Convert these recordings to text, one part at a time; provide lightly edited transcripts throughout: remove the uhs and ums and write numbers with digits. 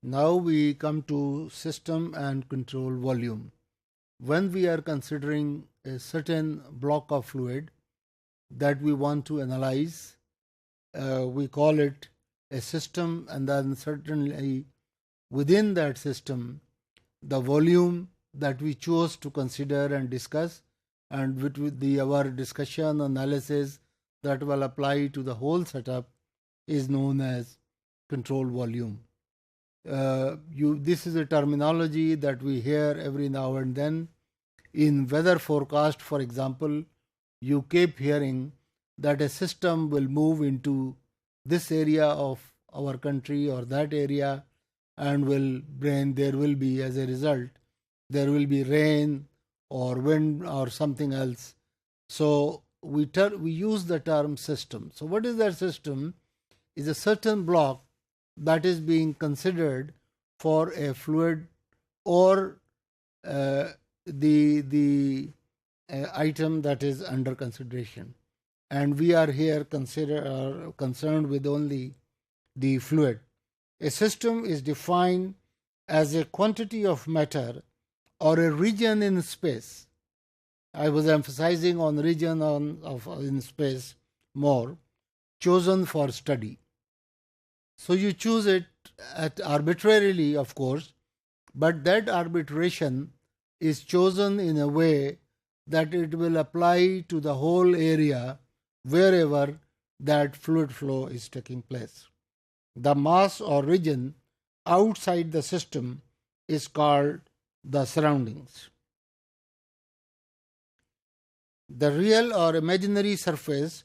Now we come to system and control volume. When we are considering a certain block of fluid that we want to analyze, we call it a system, and then certainly within that system, the volume that we chose to consider and discuss, and with our discussion analysis that will apply to the whole setup, is known as control volume. This is a terminology that we hear every now and then. In weather forecast, for example, you keep hearing that a system will move into this area of our country or that area, and there will be, as a result, there will be rain or wind or something else. So we use the term system. So what is that system? Is a certain block that is being considered for a fluid or the item that is under consideration, and we are here concerned with only the fluid. A system is defined as a quantity of matter or a region in space. I was emphasizing on region in space more, chosen for study. So you choose it arbitrarily, of course, but that arbitration is chosen in a way that it will apply to the whole area wherever that fluid flow is taking place. The mass or region outside the system is called the surroundings. The real or imaginary surface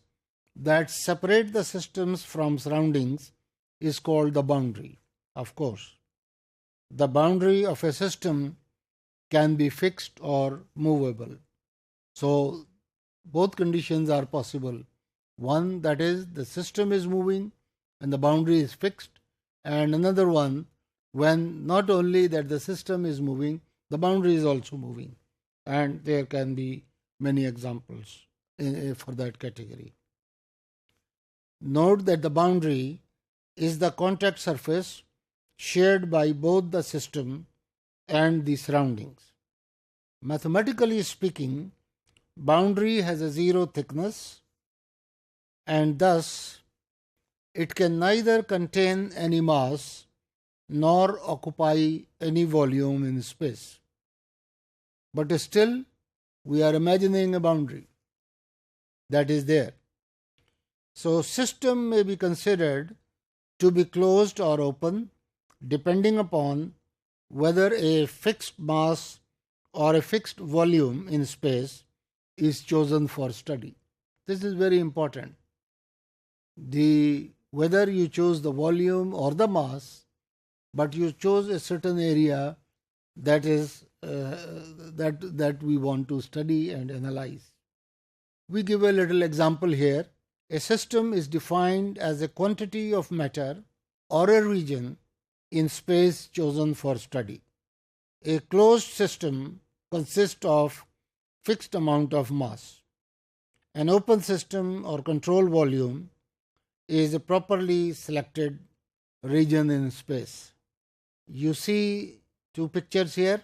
that separates the systems from surroundings is called the boundary. Of course, the boundary of a system can be fixed or movable. So both conditions are possible. One, that is, the system is moving and the boundary is fixed, and another one, when not only that the system is moving, the boundary is also moving. And there can be many examples for that category. Note that the boundary is the contact surface shared by both the system and the surroundings. Mathematically speaking, boundary has a zero thickness, and thus it can neither contain any mass nor occupy any volume in space. But still, we are imagining a boundary that is there. So system may be considered to be closed or open depending upon whether a fixed mass or a fixed volume in space is chosen for study. This is very important. Whether you chose the volume or the mass, but you chose a certain area that is that we want to study and analyze. We give a little example here. A system is defined as a quantity of matter or a region in space chosen for study. A closed system consists of fixed amount of mass. An open system or control volume is a properly selected region in space. You see two pictures here.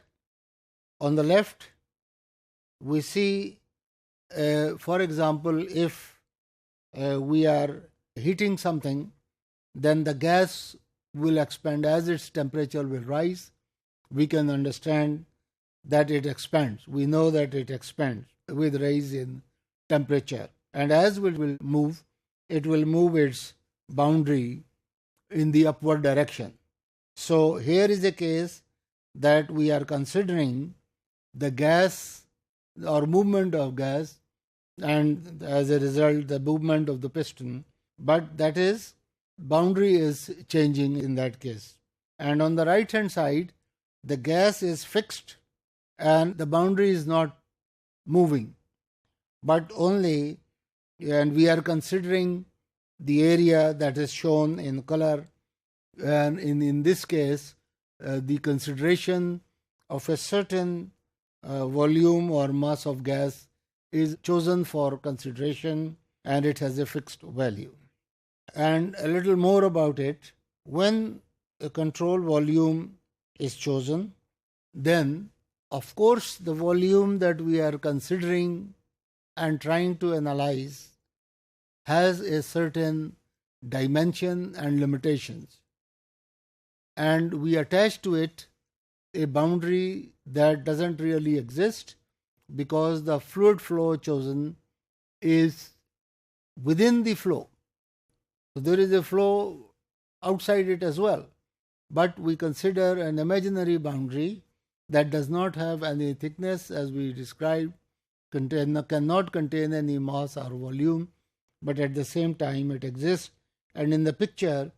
On the left, we see, for example, if we are heating something, then the gas will expand as its temperature will rise. We can understand that it expands. We know that it expands with rise in temperature. And as it will move its boundary in the upward direction. So here is a case that we are considering the gas or movement of gas, and as a result the movement of the piston, but that is, boundary is changing in that case. And on the right hand side, the gas is fixed and the boundary is not moving, but only, and we are considering the area that is shown in color, and in this case the consideration of a certain volume or mass of gas is chosen for consideration, and it has a fixed value. And a little more about it. When a control volume is chosen, then of course the volume that we are considering and trying to analyze has a certain dimension and limitations, and we attach to it a boundary that doesn't really exist because the fluid flow chosen is within the flow. So there is a flow outside it as well, but we consider an imaginary boundary that does not have any thickness, as we described, cannot contain any mass or volume, but at the same time it exists, and in the picture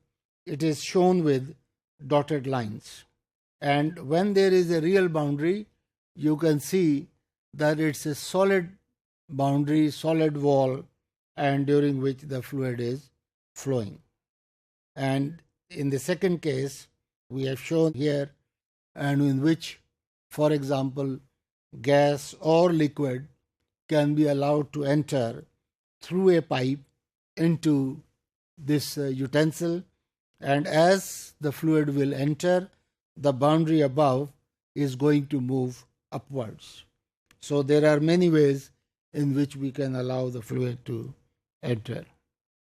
it is shown with dotted lines. And when there is a real boundary, you can see that it's a solid boundary, solid wall, and during which the fluid is flowing. And in the second case, we have shown here, and in which, for example, gas or liquid can be allowed to enter through a pipe into this utensil, and as the fluid will enter, the boundary above is going to move upwards. So there are many ways in which we can allow the fluid to enter.